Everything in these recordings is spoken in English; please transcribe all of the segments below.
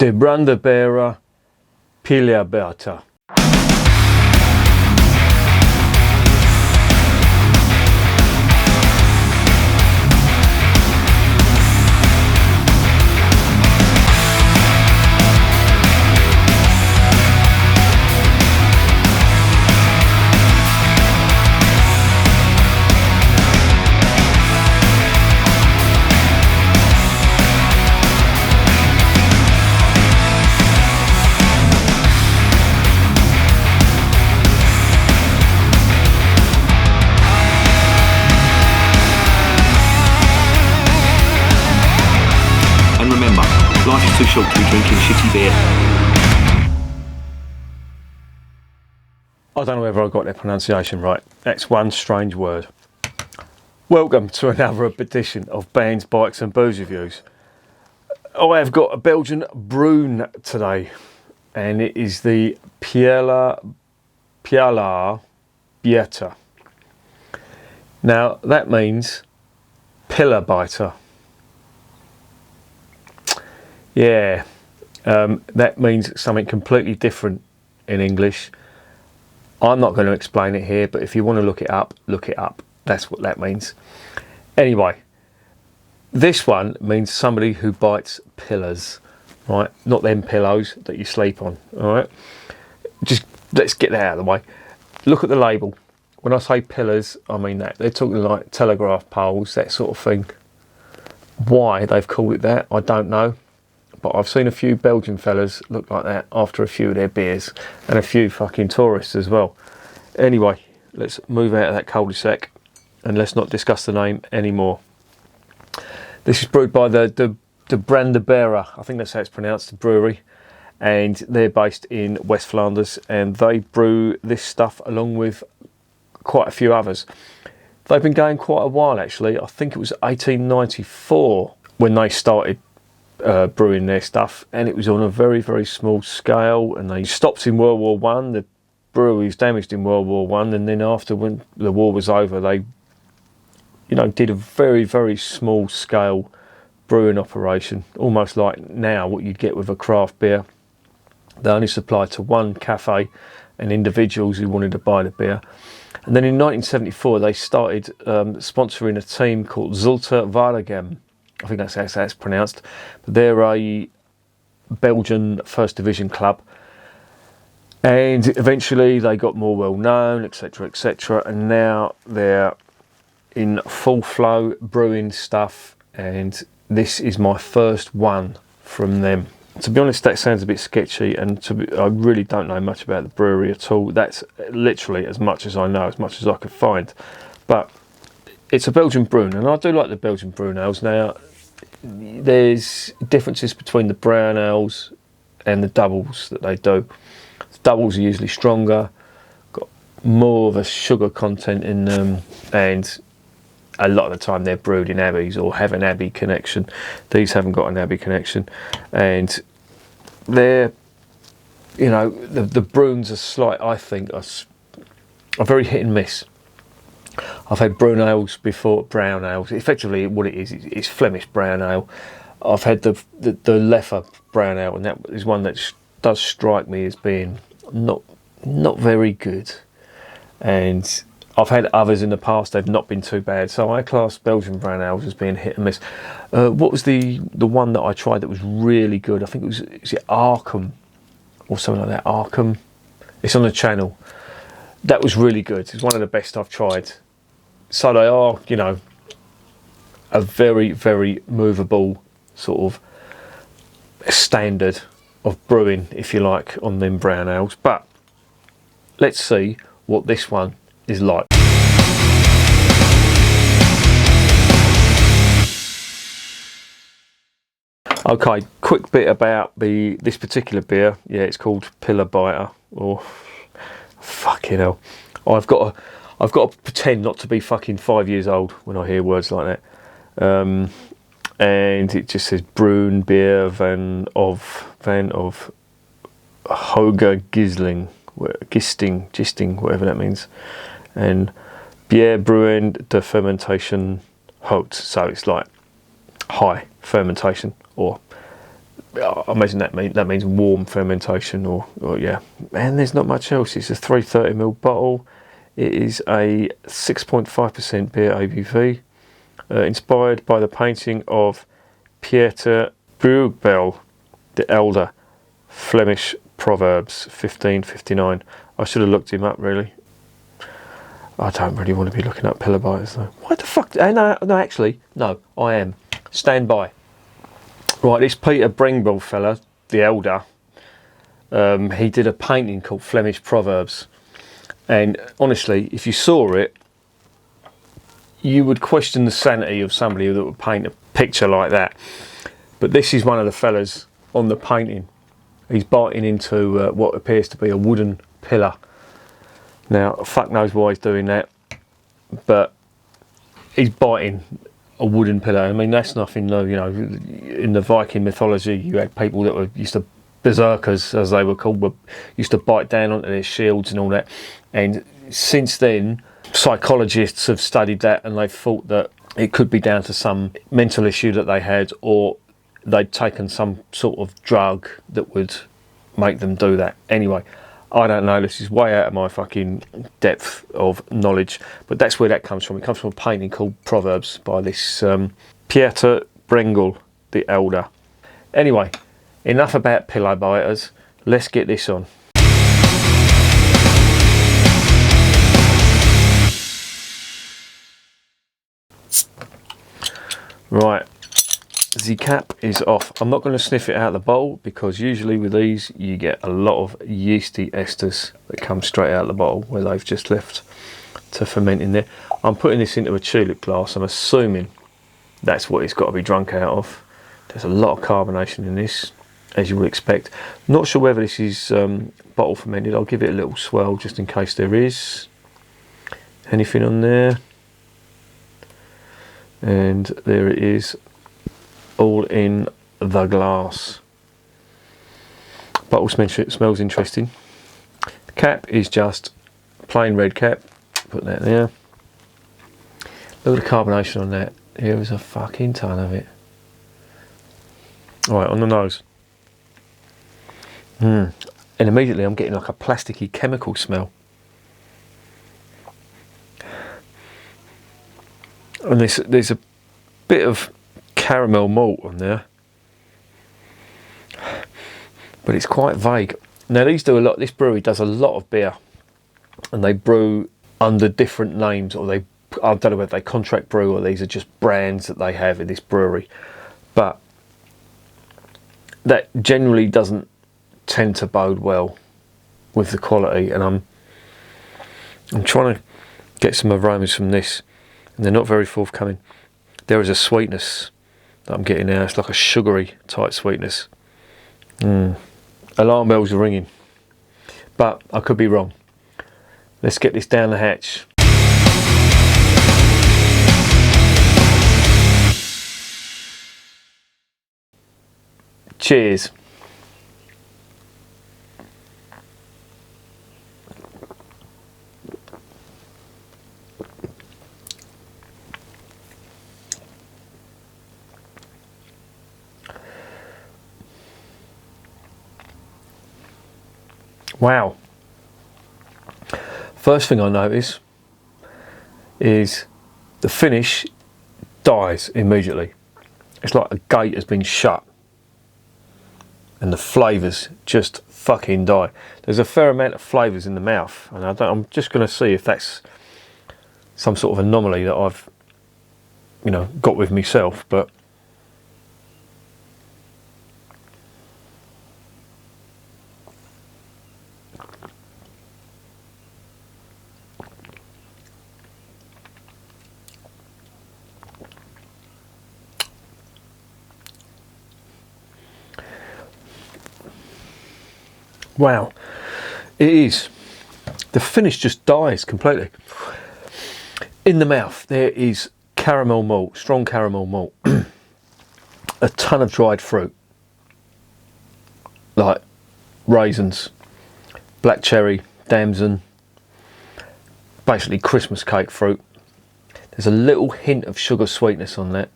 De Brabandere Pilaarbijter. And remember, life is too short to be drinking shitty beer. I don't know whether I got their pronunciation right. That's one strange word. Welcome to another edition of Bands, Bikes and Booze Reviews. I have got a Belgian Brune today, and it is the Pilaarbijter. Now that means Pilaarbijter. Yeah, that means something completely different in English. I'm not going to explain it here, but if you want to look it up, look it up. That's what that means. Anyway, this one means somebody who bites pillars, right? Not them pillows that you sleep on, all right? Just let's get that out of the way. Look at the label. When I say pillars, I mean that. They're talking like telegraph poles, that sort of thing. Why they've called it that, I don't know. But I've seen a few Belgian fellas look like that after a few of their beers, and a few fucking tourists as well. Anyway, let's move out of that cul-de-sac and let's not discuss the name anymore. This is brewed by the Brabandere, I think that's how it's pronounced, the brewery, and they're based in West Flanders, and they brew this stuff along with quite a few others. They've been going quite a while actually. I think it was 1894 when they started brewing their stuff, and it was on a very, very small scale, and they stopped in World War One. The brewery was damaged in World War One, and then after, when the war was over, they did a very, very small scale brewing operation, almost like now what you'd get with a craft beer. They only supplied to one cafe and individuals who wanted to buy the beer. And then in 1974 they started sponsoring a team called Zulte Waregem. I think that's how it's pronounced. But they're a Belgian First Division club. And eventually they got more well known, etc., etc. And now they're in full flow brewing stuff. And this is my first one from them. To be honest, that sounds a bit sketchy, and I really don't know much about the brewery at all. That's literally as much as I know, as much as I could find. But it's a Belgian Brune, and I do like the Belgian Brune ales. Now, there's differences between the brown ales and the doubles that they do. The doubles are usually stronger, got more of a sugar content in them, and a lot of the time they're brewed in abbeys or have an abbey connection. These haven't got an abbey connection, and they're, the Brunes are I think are very hit and miss. I've had Brune ales before, brown ales. Effectively, what it is, it's Flemish brown ale. I've had the Leffe brown ale, and that is one that does strike me as being not very good. And I've had others in the past; they've not been too bad. So I class Belgian brown ales as being hit and miss. What was the one that I tried that was really good? I think is it Arkham or something like that. Arkham. It's on the channel. That was really good. It's one of the best I've tried. So they are, a very, very movable sort of standard of brewing, if you like, on them brown ales. But let's see what this one is like. Okay, quick bit about this particular beer. Yeah, it's called Pilaarbijter, or fucking hell. I've got to pretend not to be fucking 5 years old when I hear words like that. And it just says Brune beer van of Hoge Gisting, whatever that means, and Bière Brune de Fermentation Haute. So it's like high fermentation, or I imagine that means warm fermentation, or yeah. And there's not much else. It's a 330ml bottle. It is a 6.5% beer ABV, inspired by the painting of Pieter Bruegel the Elder, Flemish Proverbs 1559. I should have looked him up, really. I don't really want to be looking up Pilaarbijters though. What the fuck? No, actually, no, I am. Stand by. Right, this Pieter Bruegel fella, the Elder, he did a painting called Flemish Proverbs. And honestly, if you saw it, you would question the sanity of somebody that would paint a picture like that. But this is one of the fellas on the painting. He's biting into what appears to be a wooden pillar. Now, fuck knows why he's doing that, but he's biting a wooden pillar. I mean, that's nothing new. You know, in the Viking mythology, you had people that were used to, berserkers as they were called, used to bite down onto their shields and all that. And since then, psychologists have studied that, and they've thought that it could be down to some mental issue that they had, or they'd taken some sort of drug that would make them do that. Anyway, I don't know, this is way out of my fucking depth of knowledge, but that's where that comes from. It comes from a painting called Proverbs by this Pieter Bruegel the Elder. Anyway, enough about Pilaarbijters, let's get this on. Right, the cap is off. I'm not going to sniff it out of the bowl, because usually with these you get a lot of yeasty esters that come straight out of the bottle where they've just left to ferment in there. I'm putting this into a tulip glass. I'm assuming that's what it's got to be drunk out of. There's a lot of carbonation in this, as you would expect. Not sure whether this is bottle fermented. I'll give it a little swirl just in case there is anything on there. And there it is, all in the glass. Bottle smells interesting. The cap is just plain red cap. Put that there. Look at the carbonation on that. Here is a fucking ton of it. Alright, on the nose. And immediately I'm getting like a plasticky chemical smell. And there's a bit of caramel malt on there, but it's quite vague. Now these do a lot. This brewery does a lot of beer, and they brew under different names, or I don't know whether they contract brew or these are just brands that they have in this brewery. But that generally doesn't tend to bode well with the quality, and I'm trying to get some aromas from this, and they're not very forthcoming. There is a sweetness that I'm getting now. It's like a sugary type sweetness. Alarm bells are ringing, but I could be wrong. Let's get this down the hatch. Cheers. Wow. First thing I notice is the finish dies immediately. It's like a gate has been shut and the flavours just fucking die. There's a fair amount of flavours in the mouth, and I'm just going to see if that's some sort of anomaly that I've, got with myself, but wow, it is. The finish just dies completely. In the mouth, there is caramel malt, strong caramel malt, a ton of dried fruit, like raisins, black cherry, damson, basically Christmas cake fruit. There's a little hint of sugar sweetness on that,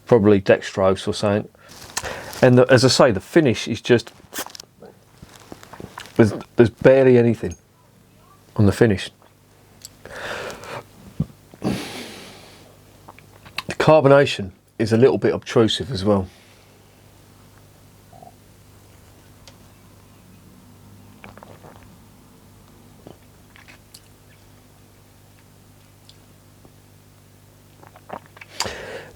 probably dextrose or something. And as I say, the finish is just, there's barely anything on the finish. The carbonation is a little bit obtrusive as well.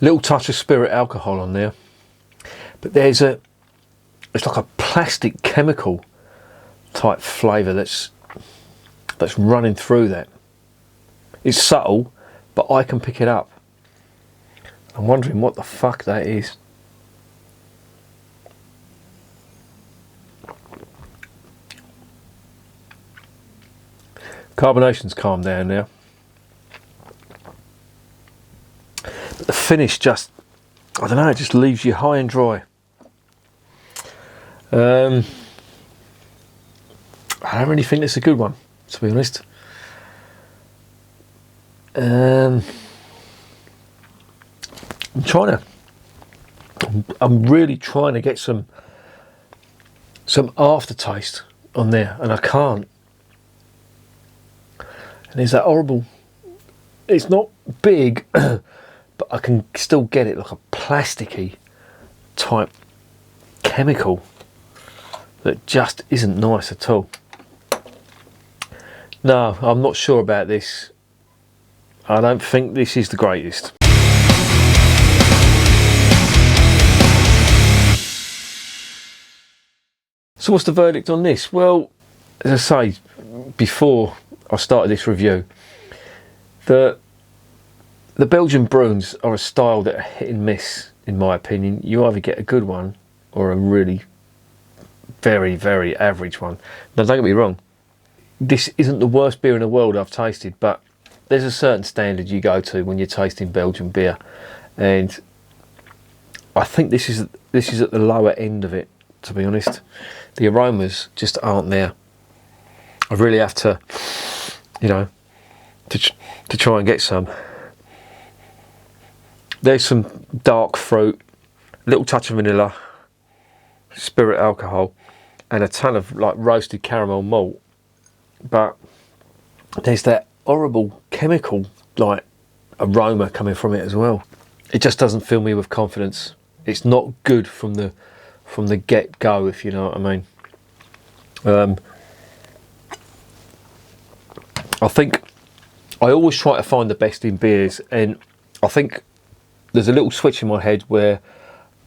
Little touch of spirit alcohol on there, but it's like a plastic chemical type flavour that's running through that. It's subtle, but I can pick it up. I'm wondering what the fuck that is. Carbonation's calmed down now. But the finish just, I don't know, it just leaves you high and dry. I don't really think it's a good one, to be honest. I'm really trying to get some aftertaste on there, and I can't. And there's that horrible, it's not big, but I can still get it like a plasticky type chemical that just isn't nice at all. No, I'm not sure about this. I don't think this is the greatest. So what's the verdict on this? Well, as I say, before I started this review, the Belgian Brunes are a style that are hit and miss, in my opinion. You either get a good one or a really very, very average one. Now, don't get me wrong, this isn't the worst beer in the world I've tasted, but there's a certain standard you go to when you're tasting Belgian beer, and I think this is at the lower end of it, to be honest. The aromas just aren't there. I really have to, you know, to try and get some. There's some dark fruit, little touch of vanilla, spirit alcohol, and a ton of like roasted caramel malt. But there's that horrible chemical like aroma coming from it as well. It just doesn't fill me with confidence. It's not good from the get-go, if you know what I mean. I think I always try to find the best in beers, and I think there's a little switch in my head where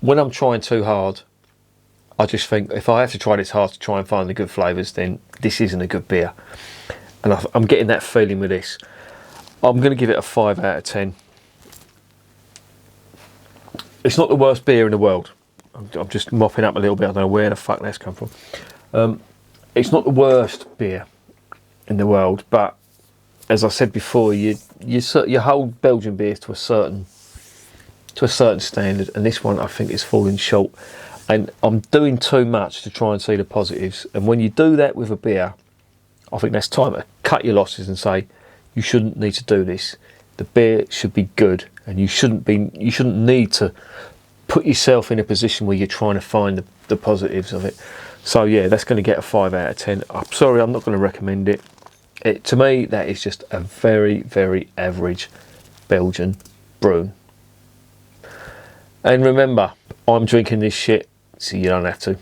when I'm trying too hard, I just think if I have to try this hard to try and find the good flavours, then this isn't a good beer. And I'm getting that feeling with this. I'm going to give it a 5 out of 10. It's not the worst beer in the world. I'm just mopping up a little bit. I don't know where the fuck that's come from. It's not the worst beer in the world, but as I said before, you hold Belgian beers to a certain standard, and this one I think is falling short. And I'm doing too much to try and see the positives. And when you do that with a beer, I think that's time to cut your losses and say you shouldn't need to do this. The beer should be good, and you shouldn't need to put yourself in a position where you're trying to find the positives of it. So yeah, that's going to get a 5 out of 10. I'm sorry, I'm not going to recommend it. To me, that is just a very, very average Belgian Brune. And remember, I'm drinking this shit, so you don't have to.